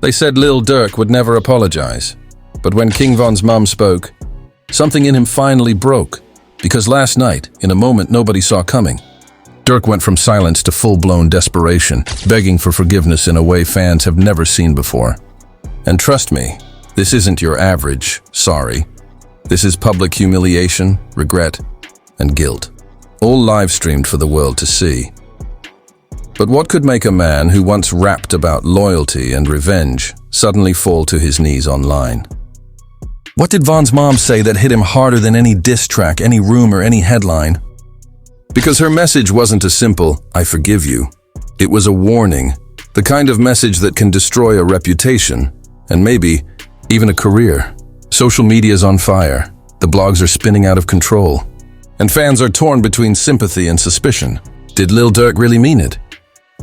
They said Lil Durk would never apologize. But when King Von's mom spoke, something in him finally broke. Because last night, in a moment nobody saw coming, Durk went from silence to full-blown desperation, begging for forgiveness in a way fans have never seen before. And trust me, this isn't your average sorry. This is public humiliation, regret, and guilt, all live-streamed for the world to see. But what could make a man who once rapped about loyalty and revenge suddenly fall to his knees online? What did Von's mom say that hit him harder than any diss track, any rumor, any headline? Because her message wasn't a simple, "I forgive you." It was a warning, the kind of message that can destroy a reputation, and maybe even a career. Social media's on fire, the blogs are spinning out of control, and fans are torn between sympathy and suspicion. Did Lil Durk really mean it?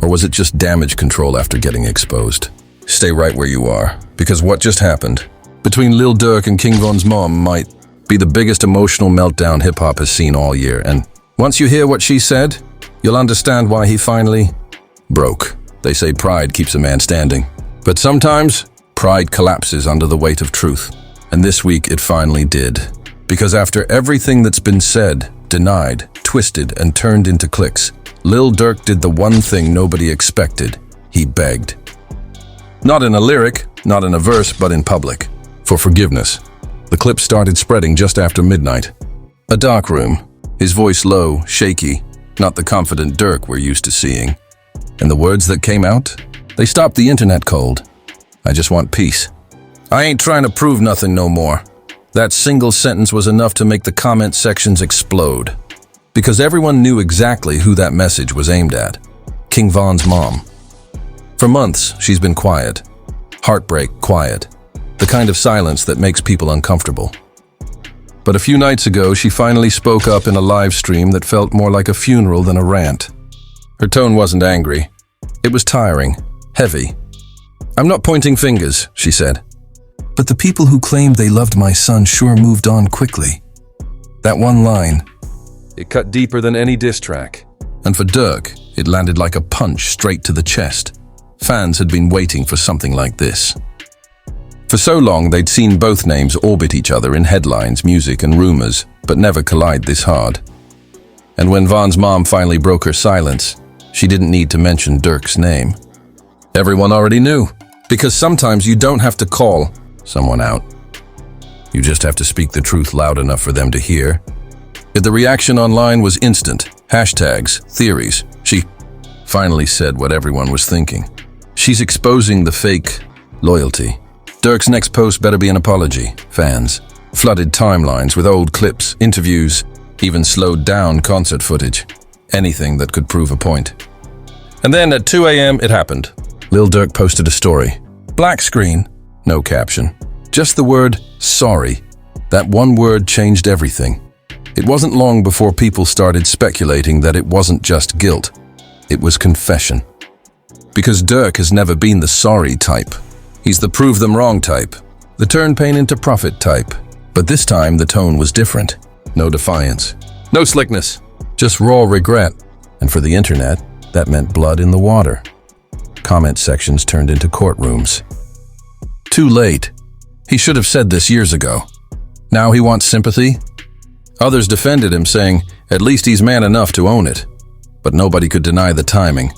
Or was it just damage control after getting exposed? Stay right where you are, because what just happened between Lil Durk and King Von's mom might be the biggest emotional meltdown hip-hop has seen all year, and once you hear what she said, you'll understand why he finally broke. They say pride keeps a man standing, but sometimes pride collapses under the weight of truth. And this week it finally did. Because after everything that's been said, denied, twisted, and turned into clicks, Lil Durk did the one thing nobody expected. He begged. Not in a lyric, not in a verse, but in public. For forgiveness. The clip started spreading just after midnight. A dark room. His voice low, shaky, not the confident Durk we're used to seeing. And the words that came out? They stopped the internet cold. I just want peace. I ain't trying to prove nothing no more. That single sentence was enough to make the comment sections explode. Because everyone knew exactly who that message was aimed at. King Von's mom. For months, she's been quiet. Heartbreak quiet. The kind of silence that makes people uncomfortable. But a few nights ago, she finally spoke up in a live stream that felt more like a funeral than a rant. Her tone wasn't angry. It was tiring, heavy. "I'm not pointing fingers," she said. "But the people who claimed they loved my son sure moved on quickly." That one line, it cut deeper than any diss track. And for Durk, it landed like a punch straight to the chest. Fans had been waiting for something like this. For so long, they'd seen both names orbit each other in headlines, music, and rumors, but never collide this hard. And when Von's mom finally broke her silence, she didn't need to mention Durk's name. Everyone already knew, because sometimes you don't have to call someone out. You just have to speak the truth loud enough for them to hear. If the reaction online was instant, hashtags, theories, she finally said what everyone was thinking. She's exposing the fake loyalty. Durk's next post better be an apology. Fans flooded timelines with old clips, interviews, even slowed down concert footage. Anything that could prove a point. And then at 2 a.m. it happened. Lil Durk posted a story. Black screen, no caption. Just the word, sorry. That one word changed everything. It wasn't long before people started speculating that it wasn't just guilt. It was confession. Because Durk has never been the sorry type. He's the prove them wrong type. The turn pain into profit type. But this time the tone was different. No defiance. No slickness. Just raw regret. And for the internet, that meant blood in the water. Comment sections turned into courtrooms. Too late. He should have said this years ago. Now he wants sympathy? Others defended him, saying, at least he's man enough to own it. But nobody could deny the timing.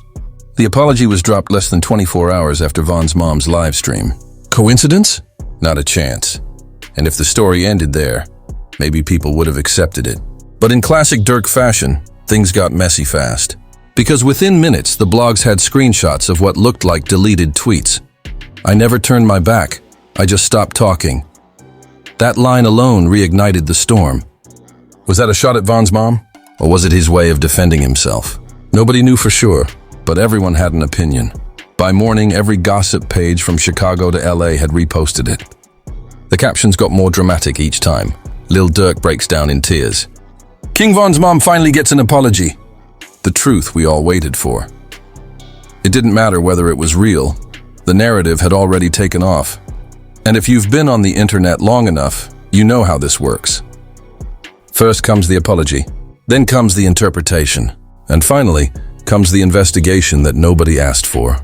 The apology was dropped less than 24 hours after Von's mom's live stream. Coincidence? Not a chance. And if the story ended there, maybe people would have accepted it. But in classic Durk fashion, things got messy fast. Because within minutes, the blogs had screenshots of what looked like deleted tweets. I never turned my back. I just stopped talking. That line alone reignited the storm. Was that a shot at Von's mom? Or was it his way of defending himself? Nobody knew for sure, but everyone had an opinion. By morning, every gossip page from Chicago to LA had reposted it. The captions got more dramatic each time. Lil Durk breaks down in tears. King Von's mom finally gets an apology. The truth we all waited for. It didn't matter whether it was real. The narrative had already taken off. And if you've been on the internet long enough, you know how this works. First comes the apology, then comes the interpretation, and finally comes the investigation that nobody asked for.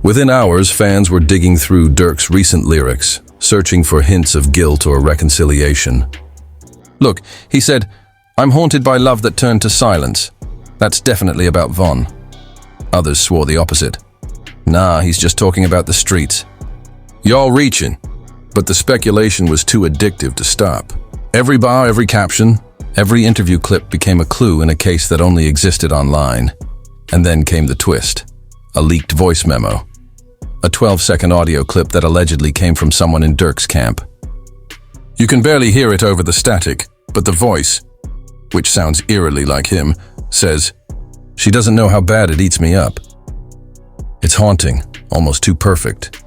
Within hours, fans were digging through Durk's recent lyrics, searching for hints of guilt or reconciliation. Look, he said, "I'm haunted by love that turned to silence. That's definitely about Von." Others swore the opposite. Nah, he's just talking about the streets. Y'all reaching. But the speculation was too addictive to stop. Every bar, every caption, every interview clip became a clue in a case that only existed online. And then came the twist. A leaked voice memo. A 12-second audio clip that allegedly came from someone in Durk's camp. You can barely hear it over the static, but the voice, which sounds eerily like him, says, "She doesn't know how bad it eats me up." It's haunting, almost too perfect.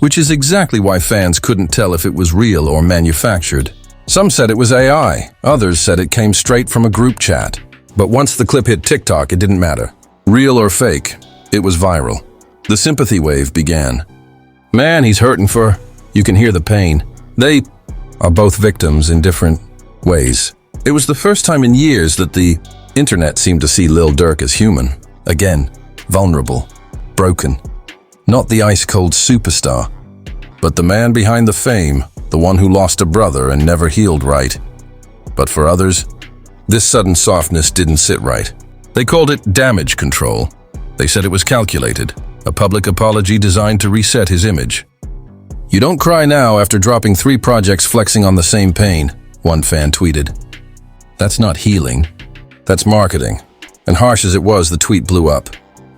Which is exactly why fans couldn't tell if it was real or manufactured. Some said it was AI, others said it came straight from a group chat. But once the clip hit TikTok, it didn't matter. Real or fake, it was viral. The sympathy wave began. Man, he's hurting for... You can hear the pain. They are both victims in different ways. It was the first time in years that the internet seemed to see Lil Durk as human. Again, vulnerable, broken. Not the ice-cold superstar, but the man behind the fame, the one who lost a brother and never healed right. But for others, this sudden softness didn't sit right. They called it damage control. They said it was calculated, a public apology designed to reset his image. "You don't cry now after dropping 3 projects flexing on the same pain," one fan tweeted. That's not healing, that's marketing. And harsh as it was, the tweet blew up,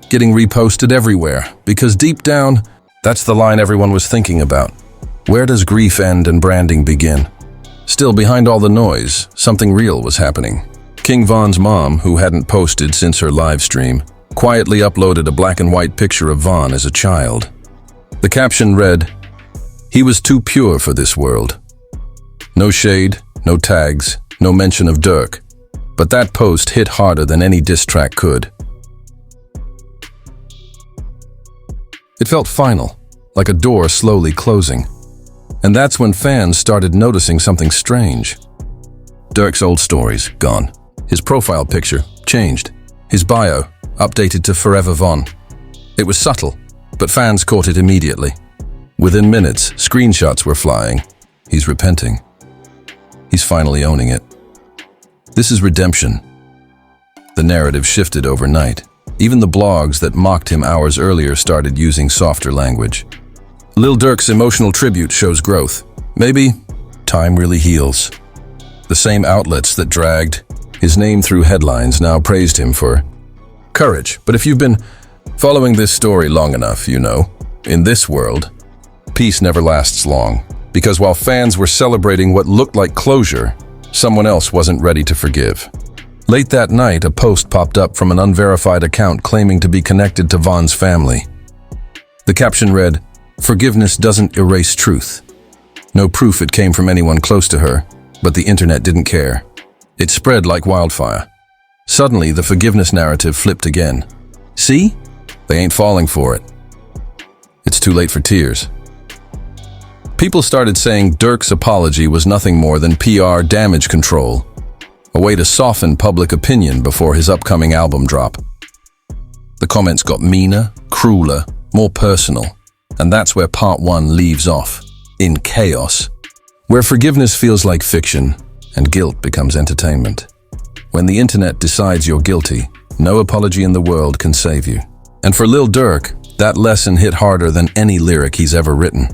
getting reposted everywhere, because deep down, that's the line everyone was thinking about. Where does grief end and branding begin? Still, behind all the noise, something real was happening. King Von's mom, who hadn't posted since her live stream, quietly uploaded a black and white picture of Von as a child. The caption read, "He was too pure for this world." No shade, no tags, no mention of Durk, but that post hit harder than any diss track could. It felt final, like a door slowly closing. And that's when fans started noticing something strange. Durk's old stories, gone. His profile picture, changed. His bio, updated to Forever Von. It was subtle, but fans caught it immediately. Within minutes, screenshots were flying. He's repenting. He's finally owning it. This is redemption. The narrative shifted overnight. Even the blogs that mocked him hours earlier started using softer language. Lil Durk's emotional tribute shows growth. Maybe time really heals. The same outlets that dragged his name through headlines now praised him for courage. But if you've been following this story long enough, you know, in this world, peace never lasts long. Because while fans were celebrating what looked like closure, someone else wasn't ready to forgive. Late that night, a post popped up from an unverified account claiming to be connected to Von's family. The caption read, "Forgiveness doesn't erase truth." No proof it came from anyone close to her, but the internet didn't care. It spread like wildfire. Suddenly, the forgiveness narrative flipped again. See? They ain't falling for it. It's too late for tears. People started saying Durk's apology was nothing more than PR damage control, a way to soften public opinion before his upcoming album drop. The comments got meaner, crueler, more personal, and that's where part 1 leaves off, in chaos, where forgiveness feels like fiction and guilt becomes entertainment. When the internet decides you're guilty, no apology in the world can save you. And for Lil Durk, that lesson hit harder than any lyric he's ever written.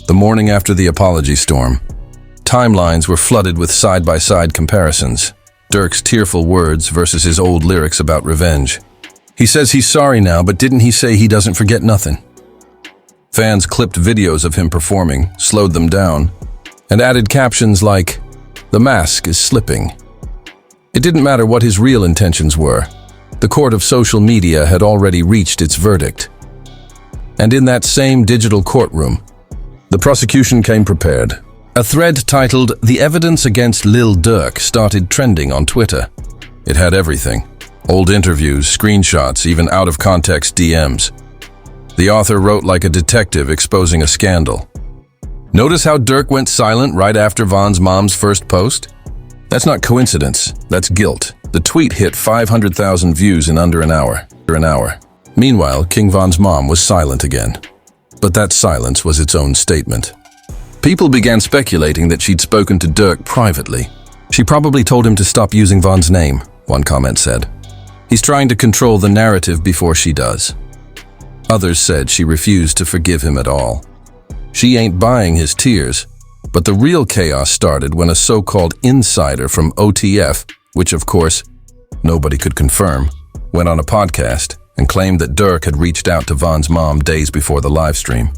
The morning after the apology storm, timelines were flooded with side-by-side comparisons. Durk's tearful words versus his old lyrics about revenge. He says he's sorry now, but didn't he say he doesn't forget nothing? Fans clipped videos of him performing, slowed them down, and added captions like, "The mask is slipping." It didn't matter what his real intentions were. The court of social media had already reached its verdict. And in that same digital courtroom, the prosecution came prepared. A thread titled, "The Evidence Against Lil Durk" started trending on Twitter. It had everything. Old interviews, screenshots, even out-of-context DMs. The author wrote like a detective exposing a scandal. Notice how Durk went silent right after Von's mom's first post? That's not coincidence, that's guilt. The tweet hit 500,000 views in under an hour. Meanwhile, King Von's mom was silent again. But that silence was its own statement. People began speculating that she'd spoken to Durk privately. She probably told him to stop using Von's name, one comment said. He's trying to control the narrative before she does. Others said she refused to forgive him at all. She ain't buying his tears, but the real chaos started when a so-called insider from OTF, which of course nobody could confirm, went on a podcast and claimed that Durk had reached out to Von's mom days before the live stream.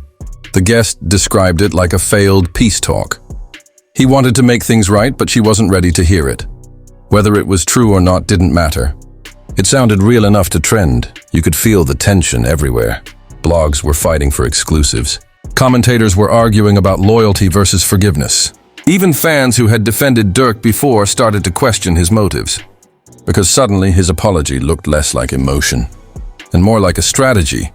The guest described it like a failed peace talk. He wanted to make things right, but she wasn't ready to hear it. Whether it was true or not didn't matter. It sounded real enough to trend. You could feel the tension everywhere. Blogs were fighting for exclusives. Commentators were arguing about loyalty versus forgiveness. Even fans who had defended Durk before started to question his motives, because suddenly his apology looked less like emotion and more like a strategy.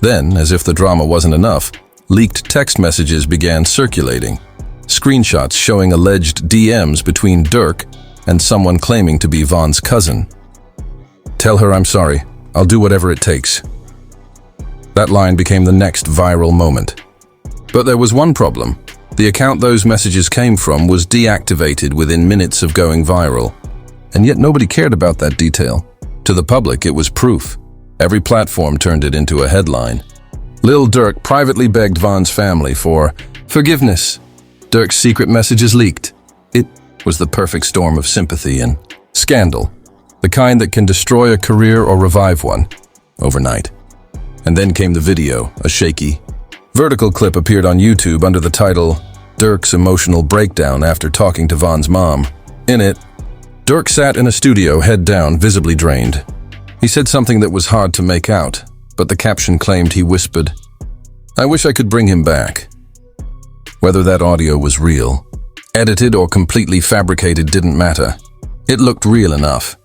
Then, as if the drama wasn't enough, leaked text messages began circulating. Screenshots showing alleged DMs between Durk and someone claiming to be Von's cousin. "Tell her I'm sorry. I'll do whatever it takes." That line became the next viral moment. But there was one problem. The account those messages came from was deactivated within minutes of going viral. And yet nobody cared about that detail. To the public, it was proof. Every platform turned it into a headline. Lil Durk privately begged Von's family for forgiveness. Durk's secret messages leaked. It was the perfect storm of sympathy and scandal. The kind that can destroy a career or revive one overnight. And then came the video, a shaky, vertical clip appeared on YouTube under the title, "Durk's Emotional Breakdown After Talking to Von's Mom." In it, Durk sat in a studio, head down, visibly drained. He said something that was hard to make out, but the caption claimed he whispered, "I wish I could bring him back." Whether that audio was real, edited or completely fabricated didn't matter. It looked real enough.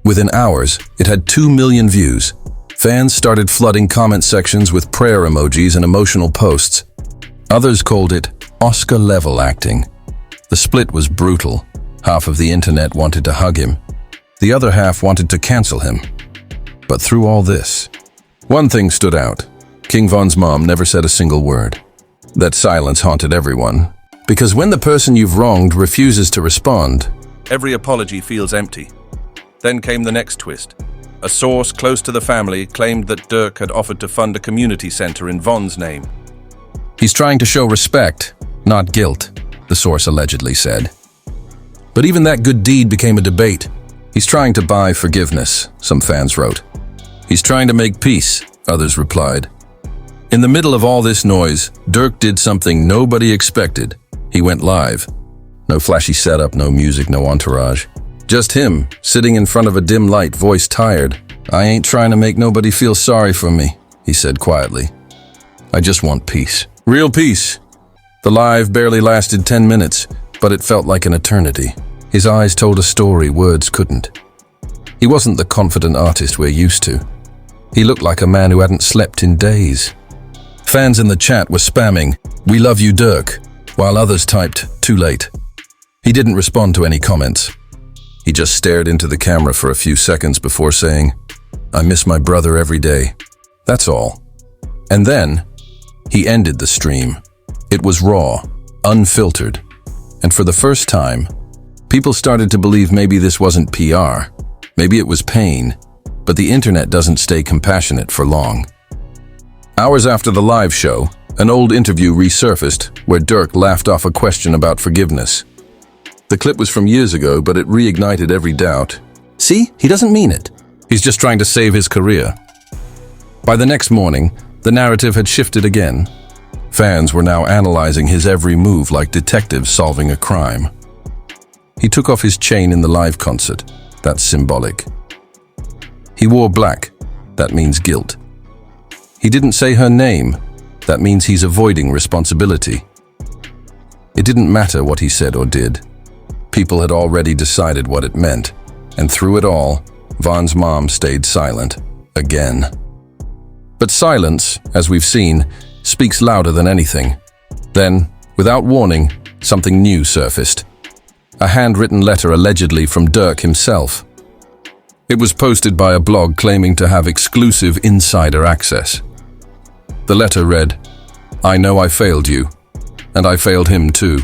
Within hours, it had 2 million views. Fans started flooding comment sections with prayer emojis and emotional posts. Others called it Oscar-level acting. The split was brutal. Half of the internet wanted to hug him. The other half wanted to cancel him. But through all this, one thing stood out. King Von's mom never said a single word. That silence haunted everyone. Because when the person you've wronged refuses to respond, every apology feels empty. Then came the next twist. A source close to the family claimed that Durk had offered to fund a community center in Von's name. "He's trying to show respect, not guilt," the source allegedly said. But even that good deed became a debate. "He's trying to buy forgiveness," some fans wrote. "He's trying to make peace," others replied. In the middle of all this noise, Durk did something nobody expected. He went live. No flashy setup, no music, no entourage. Just him, sitting in front of a dim light, voice tired. "I ain't trying to make nobody feel sorry for me," he said quietly. "I just want peace. Real peace." The live barely lasted 10 minutes, but it felt like an eternity. His eyes told a story words couldn't. He wasn't the confident artist we're used to. He looked like a man who hadn't slept in days. Fans in the chat were spamming, "We love you, Durk," while others typed, "Too late." He didn't respond to any comments. He just stared into the camera for a few seconds before saying, "I miss my brother every day. That's all." And then, he ended the stream. It was raw, unfiltered, and for the first time, people started to believe maybe this wasn't PR, maybe it was pain, but the internet doesn't stay compassionate for long. Hours after the live show, an old interview resurfaced where Durk laughed off a question about forgiveness. The clip was from years ago, but it reignited every doubt. "See, he doesn't mean it. He's just trying to save his career." By the next morning, the narrative had shifted again. Fans were now analyzing his every move like detectives solving a crime. He took off his chain in the live concert. That's symbolic. He wore black. That means guilt. He didn't say her name. That means he's avoiding responsibility. It didn't matter what he said or did. People had already decided what it meant, and through it all, Von's mom stayed silent, again. But silence, as we've seen, speaks louder than anything. Then, without warning, something new surfaced. A handwritten letter allegedly from Durk himself. It was posted by a blog claiming to have exclusive insider access. The letter read, "I know I failed you, and I failed him too.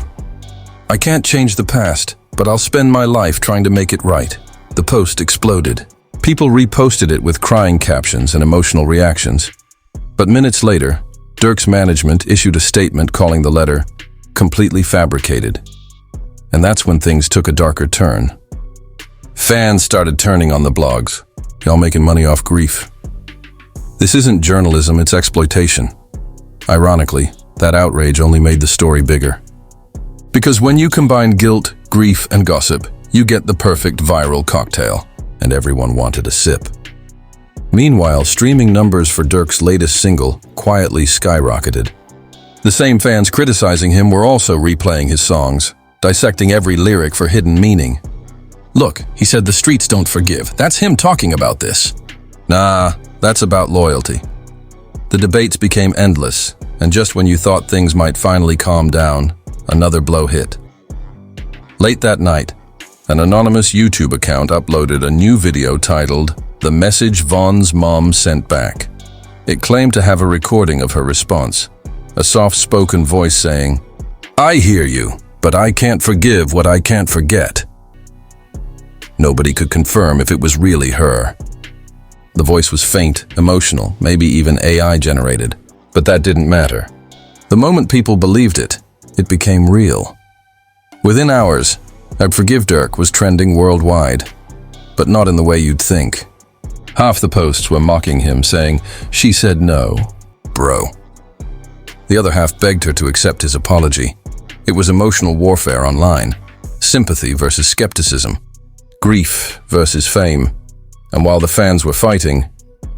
I can't change the past, but I'll spend my life trying to make it right." The post exploded. People reposted it with crying captions and emotional reactions. But minutes later, Durk's management issued a statement calling the letter completely fabricated. And that's when things took a darker turn. Fans started turning on the blogs. Y'all making money off grief. This isn't journalism, it's exploitation. Ironically, that outrage only made the story bigger. Because when you combine guilt, grief, and gossip, you get the perfect viral cocktail, and everyone wanted a sip. Meanwhile, streaming numbers for Durk's latest single quietly skyrocketed. The same fans criticizing him were also replaying his songs, dissecting every lyric for hidden meaning. "Look, he said the streets don't forgive. That's him talking about this." "Nah, that's about loyalty." The debates became endless, and just when you thought things might finally calm down, another blow hit. Late that night, an anonymous YouTube account uploaded a new video titled, "The Message Von's Mom Sent Back." It claimed to have a recording of her response, a soft-spoken voice saying, "I hear you, but I can't forgive what I can't forget." Nobody could confirm if it was really her. The voice was faint, emotional, maybe even AI generated, but that didn't matter. The moment people believed it, it became real. Within hours, "I Forgive Durk" was trending worldwide, but not in the way you'd think. Half the posts were mocking him, saying, "She said no, bro." The other half begged her to accept his apology. It was emotional warfare online, sympathy versus skepticism, grief versus fame. And while the fans were fighting,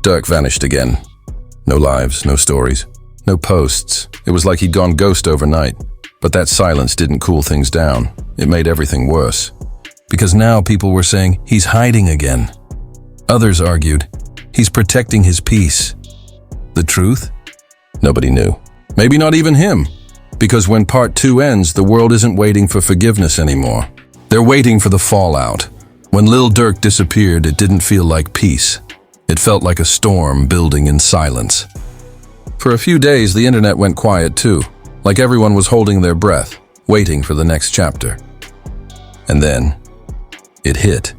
Durk vanished again. No lives, no stories, no posts. It was like he'd gone ghost overnight. But that silence didn't cool things down. It made everything worse. Because now people were saying, he's hiding again. Others argued, he's protecting his peace. The truth? Nobody knew. Maybe not even him. Because when part 2 ends, the world isn't waiting for forgiveness anymore. They're waiting for the fallout. When Lil Durk disappeared, it didn't feel like peace. It felt like a storm building in silence. For a few days, the internet went quiet too, like everyone was holding their breath, waiting for the next chapter. And then, it hit.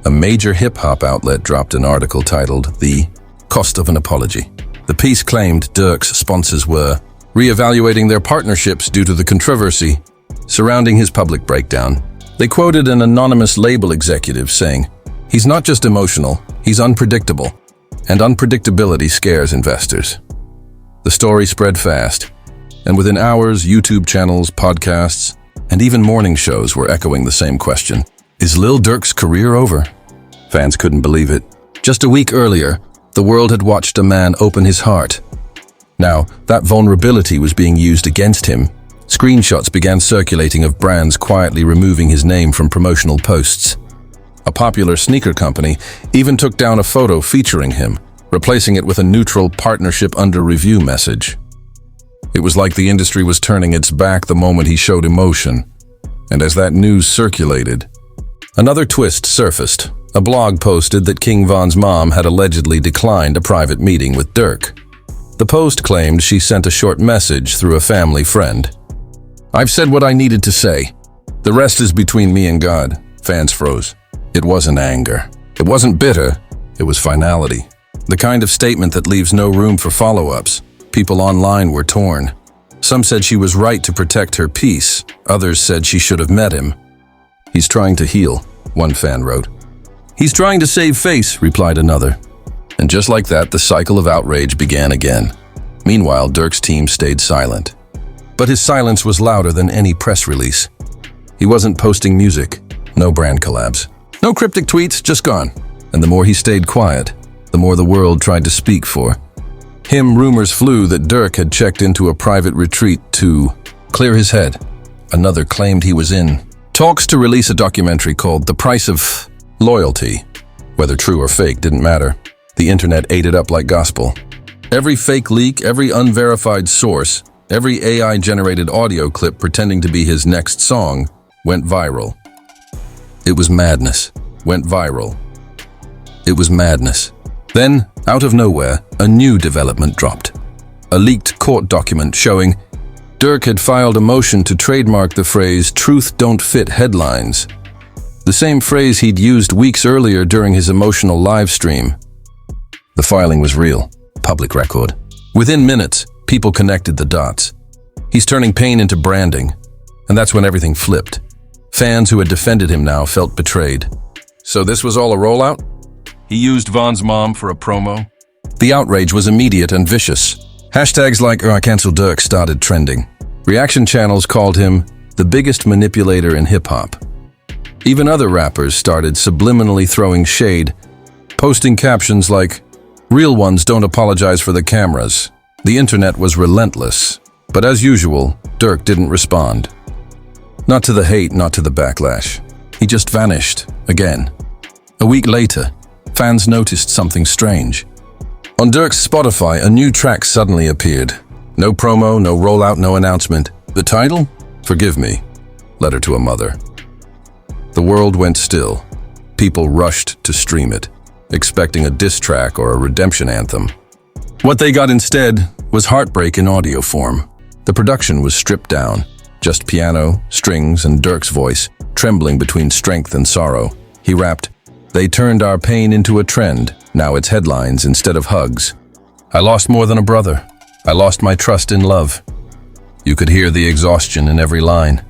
A major hip-hop outlet dropped an article titled, "The Cost of an Apology." The piece claimed Durk's sponsors were reevaluating their partnerships due to the controversy surrounding his public breakdown. They quoted an anonymous label executive saying, "He's not just emotional, he's unpredictable, and unpredictability scares investors." The story spread fast, and within hours, YouTube channels, podcasts, and even morning shows were echoing the same question. Is Lil Durk's career over? Fans couldn't believe it. Just a week earlier, the world had watched a man open his heart. Now, that vulnerability was being used against him. Screenshots began circulating of brands quietly removing his name from promotional posts. A popular sneaker company even took down a photo featuring him, replacing it with a neutral partnership under review message. It was like the industry was turning its back the moment he showed emotion. And as that news circulated, another twist surfaced. A blog posted that King Von's mom had allegedly declined a private meeting with Durk. The post claimed she sent a short message through a family friend. "I've said what I needed to say. The rest is between me and God." Fans froze. It wasn't anger. It wasn't bitter. It was finality. The kind of statement that leaves no room for follow-ups. People online were torn. Some said she was right to protect her peace. Others said she should have met him. "He's trying to heal," one fan wrote. "He's trying to save face," replied another. And just like that, the cycle of outrage began again. Meanwhile, Durk's team stayed silent. But his silence was louder than any press release. He wasn't posting music, no brand collabs, no cryptic tweets, just gone. And the more he stayed quiet, the more the world tried to speak for him. Rumors flew that Durk had checked into a private retreat to clear his head. Another claimed he was in talks to release a documentary called The Price of Loyalty. Whether true or fake didn't matter. The internet ate it up like gospel. Every fake leak, every unverified source, every AI-generated audio clip pretending to be his next song went viral. It was madness. Went viral. It was madness. Then, out of nowhere, a new development dropped. A leaked court document showing Durk had filed a motion to trademark the phrase "truth don't fit headlines," the same phrase he'd used weeks earlier during his emotional live stream. The filing was real, public record. Within minutes, people connected the dots. He's turning pain into branding, and that's when everything flipped. Fans who had defended him now felt betrayed. So this was all a rollout? He used Von's mom for a promo? The outrage was immediate and vicious. Hashtags like "I cancel Durk" started trending. Reaction channels called him the biggest manipulator in hip-hop. Even other rappers started subliminally throwing shade, posting captions like, "Real ones don't apologize for the cameras." The internet was relentless, but as usual, Durk didn't respond. Not to the hate, not to the backlash. He just vanished, again. A week later, fans noticed something strange. On Durk's Spotify, a new track suddenly appeared. No promo, no rollout, no announcement. The title? "Forgive Me, Letter to a Mother." The world went still. People rushed to stream it, expecting a diss track or a redemption anthem. What they got instead was heartbreak in audio form. The production was stripped down, just piano, strings, and Durk's voice, trembling between strength and sorrow. He rapped, "They turned our pain into a trend. Now it's headlines instead of hugs. I lost more than a brother. I lost my trust in love." You could hear the exhaustion in every line.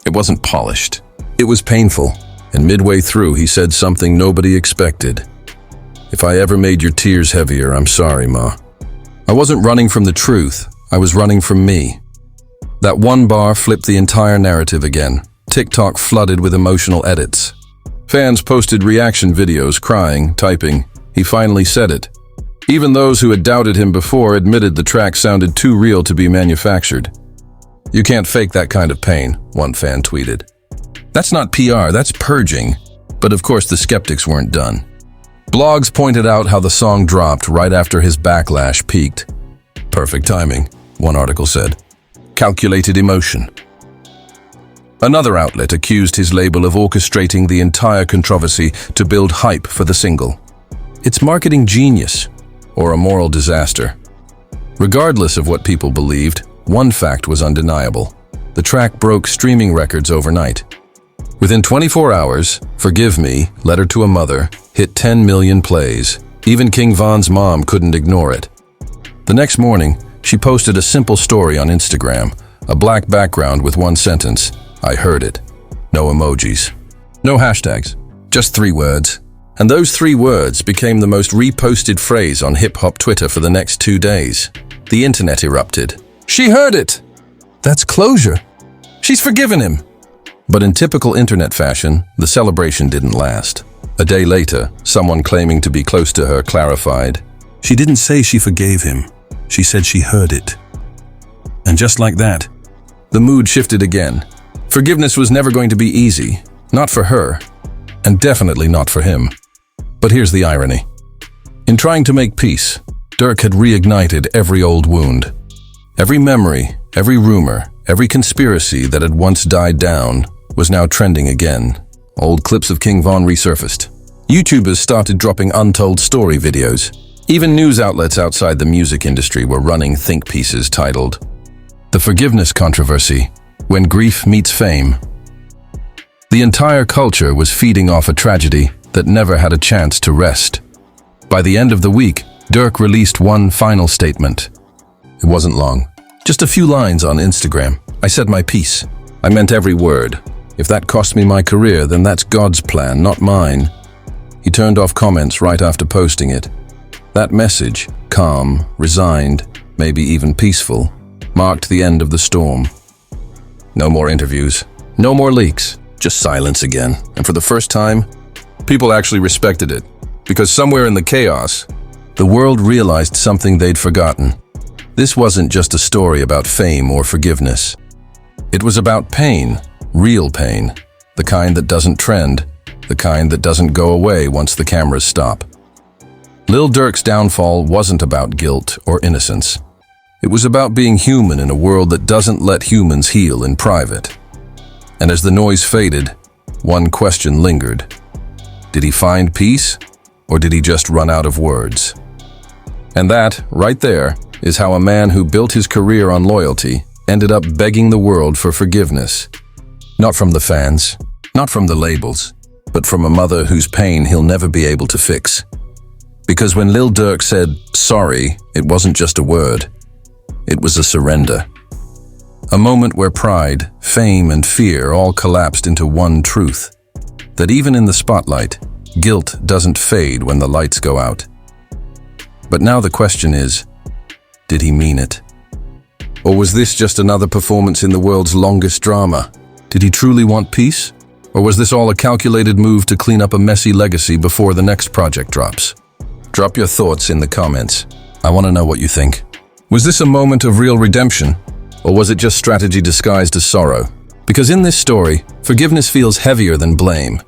It wasn't polished. It was painful, and midway through he said something nobody expected. "If I ever made your tears heavier, I'm sorry, Ma. I wasn't running from the truth. I was running from me." That one bar flipped the entire narrative again. TikTok flooded with emotional edits. Fans posted reaction videos crying, typing, "He finally said it." Even those who had doubted him before admitted the track sounded too real to be manufactured. "You can't fake that kind of pain," one fan tweeted. "That's not PR, that's purging." But of course the skeptics weren't done. Blogs pointed out how the song dropped right after his backlash peaked. "Perfect timing," one article said. "Calculated emotion." Another outlet accused his label of orchestrating the entire controversy to build hype for the single. It's marketing genius, or a moral disaster. Regardless of what people believed, one fact was undeniable. The track broke streaming records overnight. Within 24 hours, "Forgive Me, Letter to a Mother" hit 10 million plays. Even King Von's mom couldn't ignore it. The next morning, she posted a simple story on Instagram, a black background with one sentence, "I heard it." No emojis. No hashtags. Just 3 words. And those 3 words became the most reposted phrase on hip-hop Twitter for the next 2 days. The internet erupted. "She heard it! That's closure! She's forgiven him!" But in typical internet fashion, the celebration didn't last. A day later, someone claiming to be close to her clarified, "She didn't say she forgave him. She said she heard it." And just like that, the mood shifted again. Forgiveness was never going to be easy. Not for her. And definitely not for him. But here's the irony. In trying to make peace, Durk had reignited every old wound. Every memory, every rumor, every conspiracy that had once died down was now trending again. Old clips of King Von resurfaced. YouTubers started dropping untold story videos. Even news outlets outside the music industry were running think pieces titled, "The Forgiveness Controversy, When Grief Meets Fame." The entire culture was feeding off a tragedy that never had a chance to rest. By the end of the week, Durk released one final statement. It wasn't long. Just a few lines on Instagram. "I said my piece. I meant every word. If that cost me my career, then that's God's plan, not mine." He turned off comments right after posting it. That message, calm, resigned, maybe even peaceful, marked the end of the storm. No more interviews. No more leaks. Just silence again. And for the first time, people actually respected it. Because somewhere in the chaos, the world realized something they'd forgotten. This wasn't just a story about fame or forgiveness. It was about pain, real pain, the kind that doesn't trend, the kind that doesn't go away once the cameras stop. Lil Durk's downfall wasn't about guilt or innocence. It was about being human in a world that doesn't let humans heal in private. And as the noise faded, one question lingered. Did he find peace? Or did he just run out of words? And that, right there, is how a man who built his career on loyalty ended up begging the world for forgiveness. Not from the fans, not from the labels, but from a mother whose pain he'll never be able to fix. Because when Lil Durk said, sorry, it wasn't just a word. It was a surrender. A moment where pride, fame, and fear all collapsed into one truth. That even in the spotlight, guilt doesn't fade when the lights go out. But now the question is, did he mean it? Or was this just another performance in the world's longest drama? Did he truly want peace? Or was this all a calculated move to clean up a messy legacy before the next project drops? Drop your thoughts in the comments. I want to know what you think. Was this a moment of real redemption? Or was it just strategy disguised as sorrow? Because in this story, forgiveness feels heavier than blame.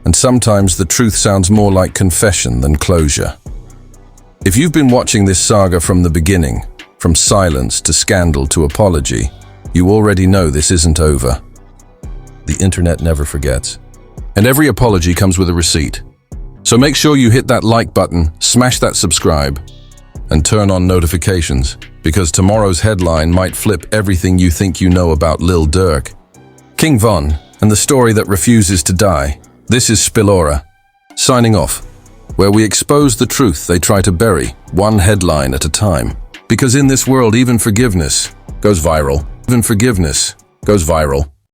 And sometimes the truth sounds more like confession than closure. If you've been watching this saga from the beginning, from silence to scandal to apology, you already know this isn't over. The internet never forgets. And every apology comes with a receipt. So make sure you hit that like button, smash that subscribe, and turn on notifications, because tomorrow's headline might flip everything you think you know about Lil Durk. King Von, and the story that refuses to die. This is Spillora, signing off, where we expose the truth they try to bury, one headline at a time. Because in this world, even forgiveness goes viral. Even forgiveness goes viral.